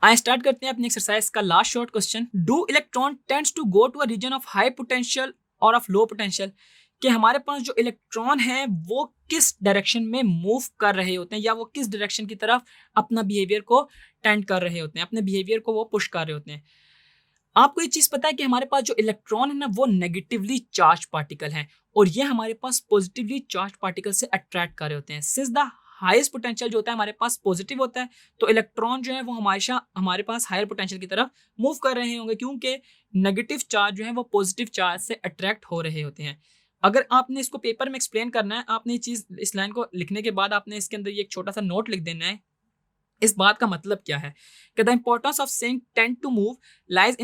आइए स्टार्ट करते हैं अपनी एक्सरसाइज का last short question. Do electron tends to go to a region of high potential और ऑफ लो पोटेंशियल? कि हमारे पास जो इलेक्ट्रॉन है वो किस डायरेक्शन में मूव कर रहे होते हैं या वो किस डायरेक्शन की तरफ अपना बिहेवियर को टेंड कर रहे होते हैं, अपने बिहेवियर को वो पुश कर रहे होते हैं। आपको ये चीज पता है कि हमारे पास जो इलेक्ट्रॉन है ना वो नेगेटिवली चार्ज पार्टिकल हैं और ये हमारे पास पॉजिटिवली चार्ज पार्टिकल से अट्रैक्ट कर रहे होते हैं। सिंस द हाईएस्ट पोटेंशियल जो होता है हमारे पास पॉजिटिव होता है, तो इलेक्ट्रॉन जो है वो हमेशा हमारे पास हायर पोटेंशियल की तरफ मूव कर रहे होंगे, क्योंकि नेगेटिव चार्ज जो है वो पॉजिटिव चार्ज से अट्रैक्ट हो रहे होते हैं। अगर आपने इसको पेपर में एक्सप्लेन करना है, आपने ये चीज इस लाइन को लिखने के बाद आपने इसके अंदर ये एक छोटा सा नोट लिख देना है। इस बात का मतलब क्या है कि the importance of saying tend to move lies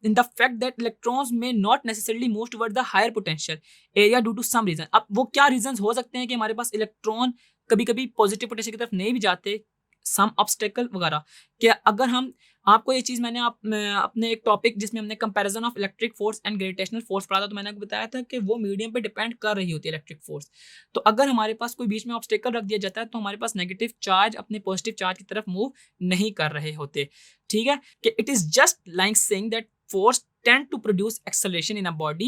in the fact that electrons may not necessarily move toward the higher potential area due to some reason। अब वो क्या रीजंस हो सकते हैं कि हमारे पास इलेक्ट्रॉन कभी कभी पॉजिटिव पोटेंशियल की तरफ नहीं भी जाते, सम ऑब्स्टेकल वगैरह। कि अगर हम आपको ये चीज़ मैंने अपने एक टॉपिक जिसमें हमने comparison of electric force and gravitational force पढ़ा था, तो मैंने आपको बताया था कि वो मीडियम पे डिपेंड कर रही होती है इलेक्ट्रिक फोर्स। तो अगर हमारे पास कोई बीच में ऑब्स्टेकल रख दिया जाता है तो हमारे पास नेगेटिव चार्ज अपने पॉजिटिव चार्ज की तरफ मूव नहीं कर रहे होते। ठीक है, कि it is just like saying that force tend to produce acceleration in a body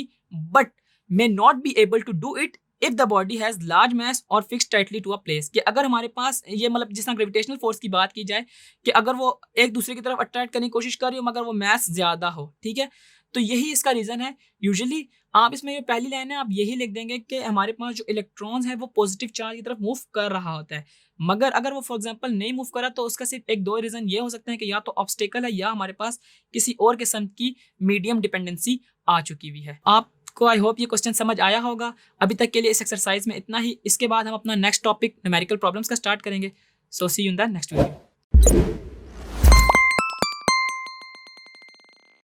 but may not be able to do it if the body has large mass or fixed tightly to a place। कि अगर हमारे पास ये मतलब जिस तरह gravitational force की बात की जाए कि अगर वो एक दूसरे की तरफ अट्रैक्ट करने की कोशिश कर रही हो मगर वो मास ज्यादा हो, ठीक है, तो यही इसका रीजन है। यूजुअली आप इसमें ये पहली लाइन है आप यही लिख देंगे कि हमारे पास जो इलेक्ट्रॉन्स है वो पॉजिटिव चार्ज की तरफ मूव कर रहा होता है, मगर अगर वो फॉर एग्जांपल नहीं मूव करा तो उसका सिर्फ एक दो रीजन ये हो सकते हैं कि या तो ऑब्स्टेकल है या हमारे पास किसी और किस्म की मीडियम डिपेंडेंसी आ चुकी हुई है। आपको आई होप ये क्वेश्चन समझ आया होगा। अभी तक के लिए इस एक्सरसाइज में इतना ही। इसके बाद हम अपना नेक्स्ट टॉपिक न्यूमेरिकल प्रॉब्लम्स का स्टार्ट करेंगे। So see you in the next video.